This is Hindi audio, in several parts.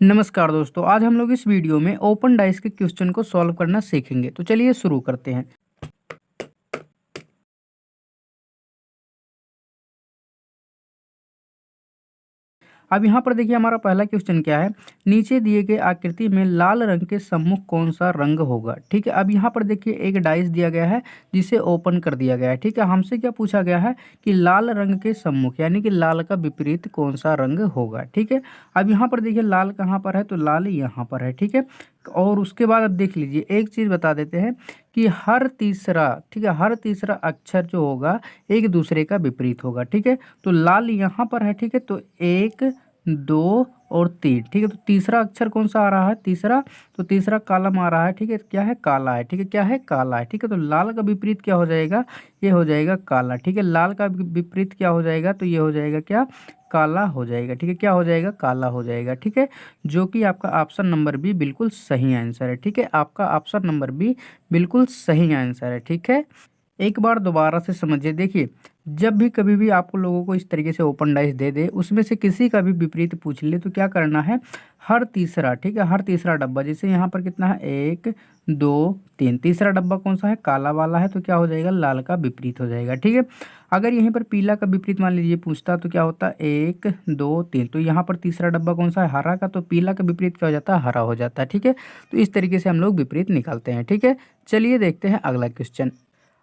नमस्कार दोस्तों, आज हम लोग इस वीडियो में ओपन डाइस के क्वेश्चन को सॉल्व करना सीखेंगे। तो चलिए शुरू करते हैं। अब यहाँ पर देखिए हमारा पहला क्वेश्चन क्या है। नीचे दिए गए आकृति में लाल रंग के सम्मुख कौन सा रंग होगा। ठीक है, अब यहाँ पर देखिए एक डाइस दिया गया है जिसे ओपन कर दिया गया है। ठीक है, हमसे क्या पूछा गया है कि लाल रंग के सम्मुख यानी कि लाल का विपरीत कौन सा रंग होगा। ठीक है, अब यहाँ पर देखिए लाल कहाँ पर है, तो लाल यहाँ पर है। ठीक है, और उसके बाद अब देख लीजिए एक चीज़ बता देते हैं कि हर तीसरा, ठीक है, हर तीसरा अक्षर जो होगा एक दूसरे का विपरीत होगा। ठीक है, तो लाल यहाँ पर है। ठीक है, तो 1 2 और 3। ठीक है, तो तीसरा अक्षर कौन सा आ रहा है, तीसरा, तो तीसरा कॉलम आ रहा है। ठीक है, क्या है, काला है। ठीक है, क्या है, काला है। ठीक है, तो लाल का विपरीत क्या हो जाएगा, ये हो जाएगा काला। ठीक है, लाल का विपरीत क्या हो जाएगा, तो ये हो जाएगा क्या, काला हो जाएगा। ठीक है, क्या हो जाएगा, काला हो जाएगा। ठीक है, जो कि आपका ऑप्शन नंबर बी बिल्कुल सही आंसर है। ठीक है, आपका ऑप्शन नंबर बी बिल्कुल सही आंसर है। ठीक है, एक बार दोबारा से समझिए। देखिए, जब भी कभी भी आप लोगों को इस तरीके से ओपन डाइस दे दे, उसमें से किसी का भी विपरीत पूछ ले, तो क्या करना है, हर तीसरा, ठीक है, हर तीसरा डब्बा, जैसे यहाँ पर कितना है, 1 2 3, तीसरा डब्बा कौन सा है, काला वाला है, तो क्या हो जाएगा, लाल का विपरीत हो जाएगा। ठीक है, अगर यहीं पर पीला का विपरीत मान लीजिए पूछता, तो क्या होता है, 1 2 3, तो यहाँ पर तीसरा डब्बा कौन सा है, हरा का, तो पीला का विपरीत क्या हो जाता है, हरा हो जाता है। ठीक है, तो इस तरीके से हम लोग विपरीत निकालते हैं। ठीक है, चलिए देखते हैं अगला क्वेश्चन।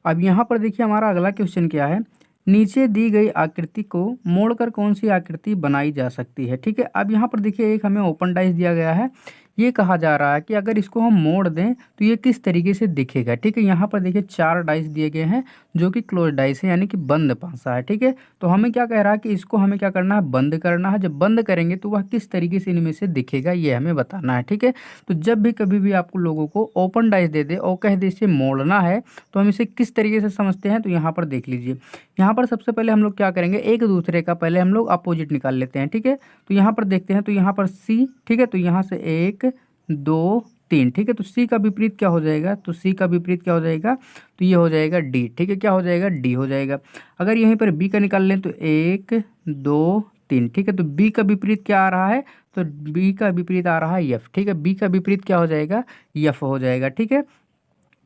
अब यहाँ पर देखिए हमारा अगला क्वेश्चन क्या है। नीचे दी गई आकृति को मोड़कर कौन सी आकृति बनाई जा सकती है। ठीक है, अब यहाँ पर देखिए एक हमें ओपन डाइस दिया गया है। ये कहा जा रहा है कि अगर इसको हम मोड़ दें तो ये किस तरीके से दिखेगा। ठीक है, यहाँ पर देखिए 4 डाइस दिए गए हैं जो कि क्लोज डाइस है यानी कि बंद पासा है। ठीक है, तो हमें क्या कह रहा है कि इसको हमें क्या करना है, बंद करना है। जब बंद करेंगे तो वह किस तरीके से इनमें से दिखेगा ये हमें बताना है। ठीक है, तो जब भी कभी भी आपको लोगों को ओपन डाइस दे दे और कह दे इसे मोड़ना है, तो हम इसे किस तरीके से समझते हैं, तो यहाँ पर देख लीजिए। यहाँ पर सबसे पहले हम लोग क्या करेंगे, एक दूसरे का पहले हम लोग अपोजिट निकाल लेते हैं। ठीक है, तो यहाँ पर देखते हैं, तो यहाँ पर सी, ठीक है, तो यहाँ से 1 2 3, ठीक है, तो सी का विपरीत क्या हो जाएगा, तो सी का विपरीत क्या हो जाएगा, तो ये हो जाएगा डी। ठीक है, क्या हो जाएगा, डी हो जाएगा। अगर यहीं पर बी का निकाल लें तो 1 2 3, ठीक है, तो बी का विपरीत क्या आ रहा है, तो बी का विपरीत आ रहा है एफ। ठीक है, बी का विपरीत क्या हो जाएगा, एफ हो जाएगा। ठीक है,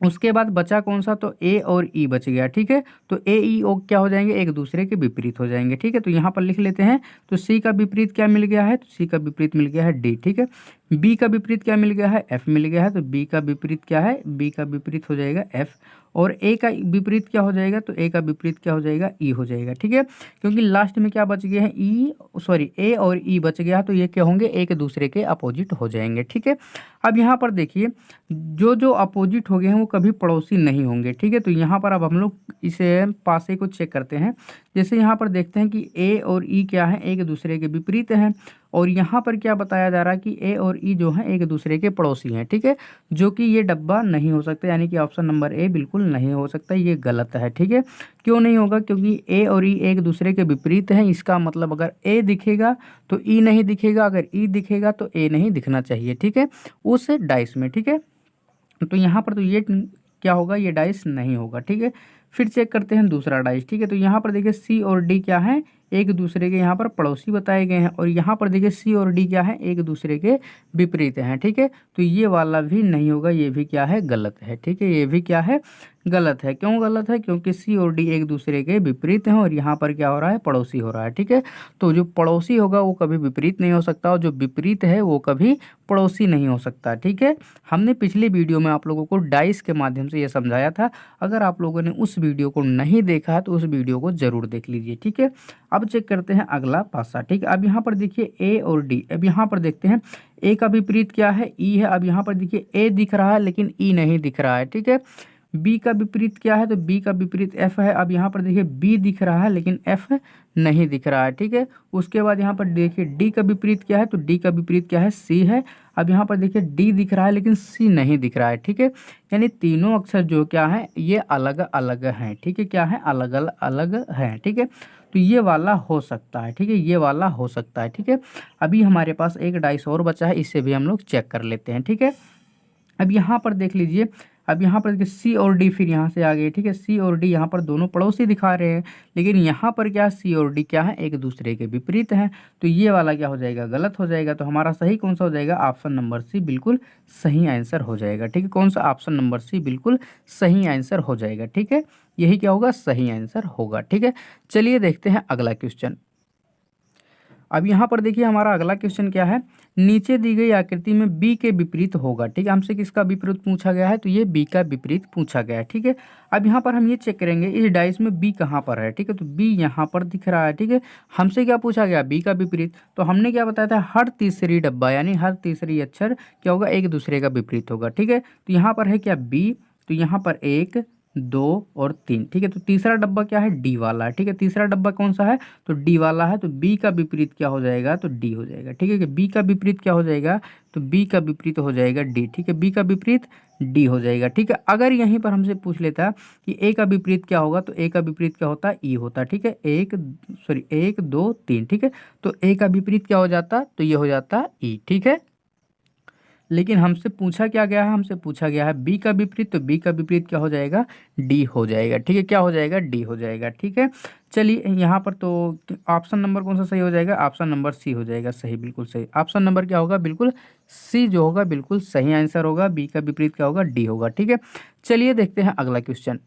उसके बाद बचा कौन सा, तो ए और ई बच गया। ठीक है, तो ए ई ओ क्या हो जाएंगे, एक दूसरे के विपरीत हो जाएंगे। ठीक है, तो यहाँ पर लिख लेते हैं, तो सी का विपरीत क्या मिल गया है, तो सी का विपरीत मिल गया है डी। ठीक है, बी का विपरीत क्या मिल गया है, एफ मिल गया है, तो बी का विपरीत क्या है, बी का विपरीत हो जाएगा एफ। और ए का विपरीत क्या हो जाएगा, तो ए का विपरीत क्या हो जाएगा, ई हो जाएगा। ठीक है, क्योंकि लास्ट में क्या बच गया है, ई, सॉरी, ए और ई बच गया, तो ये क्या होंगे, एक दूसरे के अपोजिट हो जाएंगे। ठीक है, अब यहाँ पर देखिए जो जो अपोजिट हो गए हैं वो कभी पड़ोसी नहीं होंगे। ठीक है, तो यहाँ पर अब हम लोग इसे पासे को चेक करते हैं। जैसे यहाँ पर देखते हैं कि ए और ई क्या है, एक दूसरे के विपरीत हैं। और यहाँ पर क्या बताया जा रहा है कि ए और ई जो है एक दूसरे के पड़ोसी हैं। ठीक है, जो कि ये डब्बा नहीं हो सकता, यानी कि ऑप्शन नंबर ए बिल्कुल नहीं हो सकता, ये गलत है। ठीक है, क्यों नहीं होगा, क्योंकि ए और ई एक दूसरे के विपरीत हैं। इसका मतलब अगर ए दिखेगा तो ई नहीं दिखेगा, अगर ई दिखेगा तो ए नहीं दिखना चाहिए। ठीक है, उस डाइस में। ठीक है, तो यहाँ पर तो ये क्या होगा, ये डाइस नहीं होगा। ठीक है, फिर चेक करते हैं दूसरा डाइस। ठीक है, तो यहाँ पर देखिए सी और डी क्या है, एक दूसरे के यहाँ पर पड़ोसी बताए गए हैं। और यहाँ पर देखिए सी और डी क्या है, एक दूसरे के विपरीत हैं। ठीक है, तो ये वाला भी नहीं होगा, ये भी क्या है, गलत है। ठीक है, ये भी क्या है, गलत है। क्यों गलत है, क्योंकि सी और डी एक दूसरे के विपरीत हैं और यहाँ पर क्या हो रहा है, पड़ोसी हो रहा है। ठीक है, तो जो पड़ोसी होगा वो कभी विपरीत नहीं हो सकता और जो विपरीत है वो कभी पड़ोसी नहीं हो सकता। ठीक है, हमने पिछली वीडियो में आप लोगों को डाइस के माध्यम से ये समझाया था। अगर आप लोगों ने उस वीडियो को नहीं देखा है तो उस वीडियो को जरूर देख लीजिए। ठीक है, अब चेक करते हैं अगला पासा। ठीक है, अब यहाँ पर देखिए ए और डी। अब यहाँ पर देखते हैं ए का विपरीत क्या है, ई है। अब यहाँ पर देखिए ए दिख रहा है लेकिन ई नहीं दिख रहा है। ठीक है, बी का विपरीत क्या है, तो बी का विपरीत एफ है। अब यहाँ पर देखिए बी दिख रहा है लेकिन एफ नहीं दिख रहा है। ठीक है, उसके बाद यहाँ पर देखिए डी का विपरीत क्या है, तो डी का विपरीत क्या है, सी है। अब यहाँ पर देखिए डी दिख रहा है लेकिन सी नहीं दिख रहा है। ठीक है, यानी तीनों अक्षर जो क्या है ये अलग अलग हैं। ठीक है, क्या है, अलग अलग अलग हैं। ठीक है, तो ये वाला हो सकता है। ठीक है, ये वाला हो सकता है। ठीक है, अभी हमारे पास एक डाइस और बचा है, इससे भी हम लोग चेक कर लेते हैं। ठीक है, अब यहाँ पर देख लीजिए, अब यहाँ पर देखिए सी और डी फिर यहाँ से आ गए, ठीक है। सी और डी यहाँ पर दोनों पड़ोसी दिखा रहे हैं, लेकिन यहाँ पर क्या सी और डी क्या है, एक दूसरे के विपरीत हैं। तो ये वाला क्या हो जाएगा, गलत हो जाएगा। तो हमारा सही कौन सा हो जाएगा, ऑप्शन नंबर सी बिल्कुल सही आंसर हो जाएगा, ठीक है। कौन सा, ऑप्शन नंबर सी बिल्कुल सही आंसर हो जाएगा, ठीक है। यही क्या होगा, सही आंसर होगा, ठीक है। चलिए देखते हैं अगला क्वेश्चन। अब यहाँ पर देखिए हमारा अगला क्वेश्चन क्या है, नीचे दी गई आकृति में बी के विपरीत होगा, ठीक है। हमसे किसका विपरीत पूछा गया है, तो ये बी का विपरीत पूछा गया है, ठीक है। अब यहाँ पर हम ये चेक करेंगे इस डाइस में बी कहाँ पर है, ठीक है। तो बी यहाँ पर दिख रहा है, ठीक है। हमसे क्या पूछा गया, बी का विपरीत। तो हमने क्या बताया था, हर तीसरी डब्बा यानी हर तीसरी अक्षर क्या होगा, एक दूसरे का विपरीत होगा, ठीक है। तो यहाँ पर है क्या बी, तो यहाँ पर 1 2 और 3, ठीक है। तो तीसरा डब्बा क्या है, डी वाला है, ठीक है। तीसरा डब्बा कौन सा है, तो डी वाला है। तो बी का विपरीत क्या हो जाएगा, तो डी हो जाएगा, ठीक है। कि बी का विपरीत क्या हो जाएगा, तो बी का विपरीत हो जाएगा डी, ठीक है। बी का विपरीत डी हो जाएगा, ठीक है। अगर यहीं पर हमसे पूछ लेता कि ए का विपरीत क्या होगा, तो ए का विपरीत क्या होता, ई होता, ठीक है। 1 2 3, ठीक है। तो ए का विपरीत क्या हो जाता, तो ये हो जाता ई, ठीक है। लेकिन हमसे पूछा क्या गया है, हमसे पूछा गया है बी का विपरीत। तो बी का विपरीत क्या हो जाएगा, डी हो जाएगा, ठीक है। क्या हो जाएगा, डी हो जाएगा, ठीक है। चलिए यहाँ पर तो ऑप्शन नंबर कौन सा सही हो जाएगा, ऑप्शन नंबर सी हो जाएगा सही, बिल्कुल सही। ऑप्शन नंबर क्या होगा, बिल्कुल सी जो होगा बिल्कुल सही आंसर होगा। बी का विपरीत क्या होगा, डी होगा, ठीक है। चलिए देखते हैं अगला क्वेश्चन।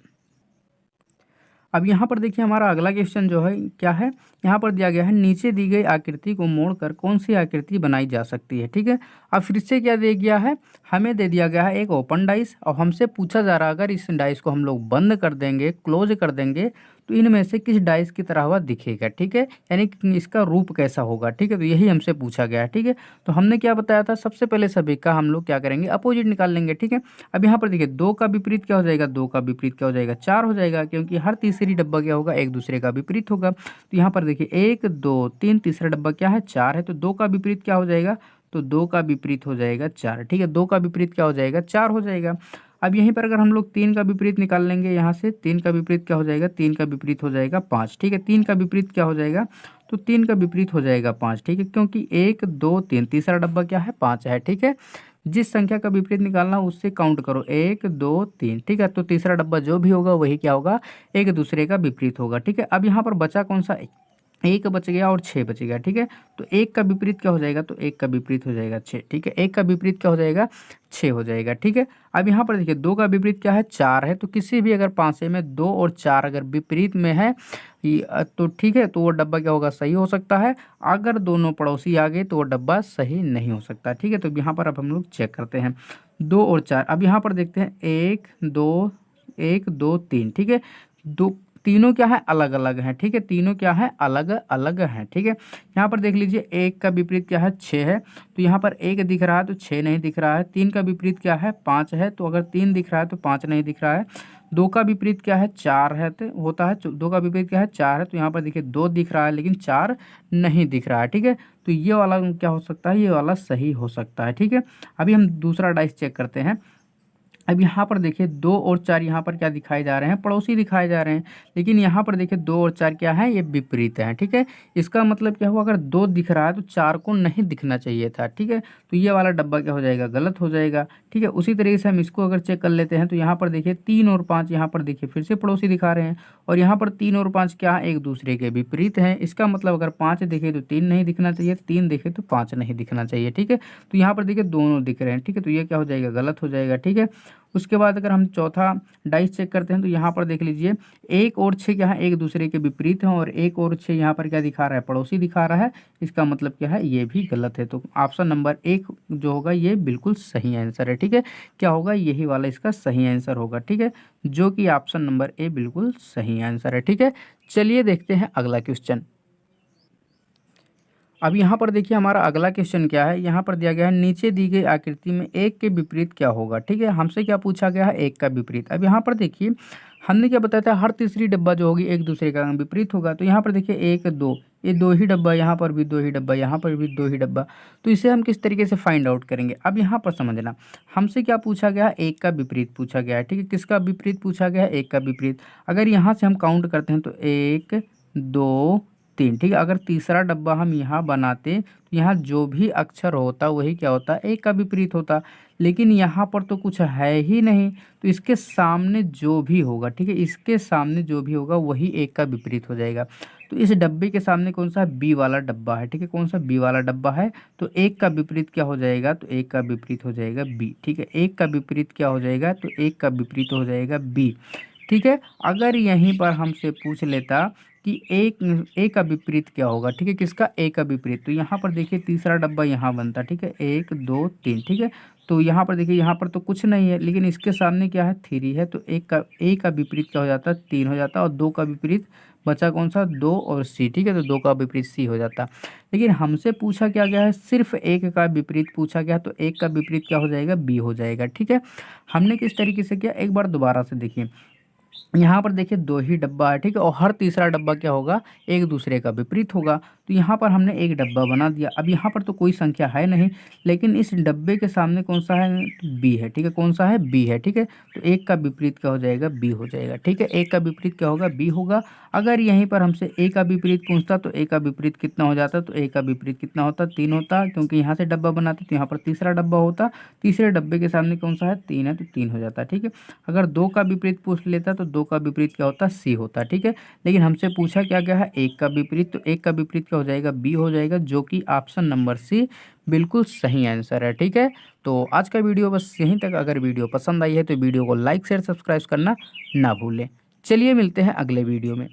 अब यहाँ पर देखिए हमारा अगला क्वेश्चन जो है क्या है, यहाँ पर दिया गया है नीचे दी गई आकृति को मोड़कर कौन सी आकृति बनाई जा सकती है, ठीक है। अब फिर से क्या दे गया है, हमें दे दिया गया है एक ओपन डाइस और हमसे पूछा जा रहा है अगर इस डाइस को हम लोग बंद कर देंगे, क्लोज कर देंगे, तो इनमें से किस डाइस की तरह हुआ दिखेगा, ठीक है। यानी कि इसका रूप कैसा होगा, ठीक है। तो यही हमसे पूछा गया है, ठीक है। तो हमने क्या बताया था, सबसे पहले सभी का हम लोग क्या करेंगे, अपोजिट निकाल लेंगे, ठीक है। अब यहाँ पर देखिए 2 का विपरीत क्या हो जाएगा, 2 का विपरीत क्या हो जाएगा, 4 हो जाएगा, क्योंकि हर तीसरी डब्बा क्या होगा, एक दूसरे का विपरीत होगा। तो यहाँ पर देखिए 1 2 3, तीसरा डब्बा क्या है, 4 है। तो 2 का विपरीत क्या हो जाएगा, तो 2 का विपरीत हो जाएगा 4, ठीक है। 2 का विपरीत क्या हो जाएगा, 4 हो जाएगा। अब यहीं पर अगर हम लोग 3 का विपरीत निकाल लेंगे, यहाँ से 3 का विपरीत क्या हो जाएगा, 3 का विपरीत हो जाएगा 5, ठीक है। 3 का विपरीत क्या हो जाएगा, तो 3 का विपरीत हो जाएगा 5, ठीक है। क्योंकि 1 2 3, तीसरा डब्बा क्या है, 5 है, ठीक है। जिस संख्या का विपरीत निकालना उससे काउंट करो, 1 2 3, ठीक है। तो तीसरा डब्बा जो भी होगा वही क्या होगा, एक दूसरे का विपरीत होगा, ठीक है। अब यहाँ पर बचा कौन सा, 1 बच गया और 6 बच गया, ठीक है। तो 1 का विपरीत क्या हो जाएगा, तो 1 का विपरीत हो जाएगा 6, ठीक है। 1 का विपरीत क्या हो जाएगा, 6 हो जाएगा, ठीक है। अब यहाँ पर देखिए 2 का विपरीत क्या है, 4 है। तो किसी भी अगर पांचे में 2 और 4 अगर विपरीत में है तो ठीक है, तो वो डब्बा क्या होगा, सही हो सकता है। अगर दोनों पड़ोसी आ गए तो वो डब्बा सही नहीं हो सकता, ठीक है। तो यहाँ पर अब हम लोग चेक करते हैं 2 और 4। अब यहाँ पर देखते हैं 1 2 3, ठीक है। दो तीनों क्या है, अलग अलग हैं, ठीक है। तीनों क्या है, अलग अलग हैं, ठीक है। यहाँ पर देख लीजिए 1 का विपरीत क्या है, 6 है। तो यहाँ पर 1 दिख रहा है तो 6 नहीं दिख रहा है। 3 का विपरीत क्या है, 5 है। तो अगर 3 दिख रहा है तो 5 नहीं दिख रहा है। 2 का विपरीत क्या है, 4 है, तो होता है 2 का विपरीत क्या है, 4 है। तो यहाँ पर देखिए 2 दिख रहा है लेकिन 4 नहीं दिख रहा है, ठीक है। तो ये वाला क्या हो सकता है, ये वाला सही हो सकता है, ठीक है। अभी हम दूसरा डाइस चेक करते हैं। अब यहाँ पर देखिए 2 और 4 यहाँ पर क्या दिखाए जा रहे हैं, पड़ोसी दिखाए जा रहे हैं। लेकिन यहाँ पर देखिए 2 और 4 क्या है, ये विपरीत है, ठीक है। इसका मतलब क्या हुआ, अगर 2 दिख रहा है तो 4 को नहीं दिखना चाहिए था, ठीक है। तो ये वाला डब्बा क्या हो जाएगा, गलत हो जाएगा, ठीक है। उसी तरीके से हम इसको अगर चेक कर लेते हैं तो यहाँ पर देखिए 3 और 5 यहाँ पर देखिए फिर से पड़ोसी दिखा रहे हैं। और यहाँ पर 3 और 5 क्या है, एक दूसरे के विपरीत हैं। इसका मतलब अगर 5 दिखे तो 3 नहीं दिखना चाहिए, 3 दिखे तो 5 नहीं दिखना चाहिए, ठीक है। तो यहाँ पर देखिए दोनों दिख रहे हैं, ठीक है। तो ये क्या हो जाएगा, गलत हो जाएगा, ठीक है। उसके बाद अगर हम चौथा डाइस चेक करते हैं तो यहाँ पर देख लीजिए 1 और 6 क्या है, एक दूसरे के विपरीत हैं। और 1 और 6 यहाँ पर क्या दिखा रहा है, पड़ोसी दिखा रहा है। इसका मतलब क्या है, ये भी गलत है। तो ऑप्शन नंबर 1 जो होगा ये बिल्कुल सही आंसर है, ठीक है। क्या होगा, यही वाला इसका सही आंसर होगा, ठीक है। जो कि ऑप्शन नंबर ए बिल्कुल सही आंसर है, ठीक है। चलिए देखते हैं अगला क्वेश्चन। अब यहाँ पर देखिए हमारा अगला क्वेश्चन क्या है, यहाँ पर दिया गया है नीचे दी गई आकृति में 1 के विपरीत क्या होगा, ठीक है। हमसे क्या पूछा गया है, 1 का विपरीत। अब यहाँ पर देखिए हमने क्या बताया था, हर तीसरी डब्बा जो होगी एक दूसरे का विपरीत होगा। तो यहाँ पर देखिए 1 2, ये 2 ही डब्बा, यहाँ पर भी 2 ही डब्बा, यहाँ पर भी 2 ही डब्बा। तो इसे हम किस तरीके से फाइंड आउट करेंगे, अब यहाँ पर समझना। हमसे क्या पूछा गया, 1 का विपरीत पूछा गया है, ठीक है। किसका विपरीत पूछा गया है, 1 का विपरीत। अगर यहाँ से हम काउंट करते हैं तो 1 2 3, ठीक है। अगर तीसरा डब्बा हम यहाँ बनाते तो यहाँ जो भी अक्षर होता वही क्या होता, एक का विपरीत होता, लेकिन यहाँ पर तो कुछ है ही नहीं, तो इसके सामने जो भी होगा, ठीक है, इसके सामने जो भी होगा वही एक का विपरीत हो जाएगा। तो इस डब्बे के सामने कौन सा है, बी वाला डब्बा है, ठीक है, कौन सा, बी वाला डब्बा है। तो एक का विपरीत क्या हो जाएगा, तो एक का विपरीत हो जाएगा बी, ठीक है। एक का विपरीत क्या हो जाएगा, तो एक का विपरीत हो जाएगा बी, ठीक है। अगर यहीं पर हमसे पूछ लेता कि एक ए का विपरीत क्या होगा, ठीक है, किसका, ए का विपरीत, तो यहाँ पर देखिए तीसरा डब्बा यहाँ बनता, ठीक है, 1 2 3, ठीक है। तो यहाँ पर देखिए, यहाँ पर तो कुछ नहीं है, लेकिन इसके सामने क्या है, 3 है, तो एक का ए का विपरीत क्या हो जाता है, 3 हो जाता, और 2 का विपरीत बचा कौन सा, 2 और सी, ठीक है, तो 2 का विपरीत सी हो जाता। लेकिन हमसे पूछा क्या गया है, सिर्फ एक का विपरीत पूछा गया, तो एक का विपरीत क्या हो जाएगा, बी हो जाएगा, ठीक है। हमने किस तरीके से किया, एक बार दोबारा से देखिए। यहाँ पर देखिए 2 ही डब्बा है, ठीक है, और हर तीसरा डब्बा क्या होगा, एक दूसरे का विपरीत होगा। तो यहाँ पर हमने एक डब्बा बना दिया। अब यहाँ पर तो कोई संख्या है नहीं, लेकिन इस डब्बे के सामने कौन सा है, बी है, ठीक है, कौन सा है, बी है, ठीक है। तो एक का विपरीत क्या हो जाएगा, बी हो जाएगा, ठीक है। एक का विपरीत क्या होगा, बी होगा। अगर यहीं पर हमसे ए का विपरीत पूछता तो ए का विपरीत कितना हो जाता, तो ए का विपरीत कितना होता, 3 होता, क्योंकि यहाँ से डब्बा बनाते तो यहाँ पर तीसरा डब्बा होता, तीसरे डब्बे के सामने कौन सा है, 3 है, तो 3 हो जाता, ठीक है। अगर 2 का विपरीत पूछ लेता तो 2 का विपरीत क्या होता, सी होता, ठीक है। लेकिन हमसे पूछा क्या गया है, एक का विपरीत, तो एक का विपरीत क्या हो जाएगा, बी हो जाएगा, जो कि ऑप्शन नंबर सी बिल्कुल सही आंसर है, ठीक है। तो आज का वीडियो बस यहीं तक। अगर वीडियो पसंद आई है तो वीडियो को लाइक शेयर सब्सक्राइब करना ना भूलें। चलिए मिलते हैं अगले वीडियो में।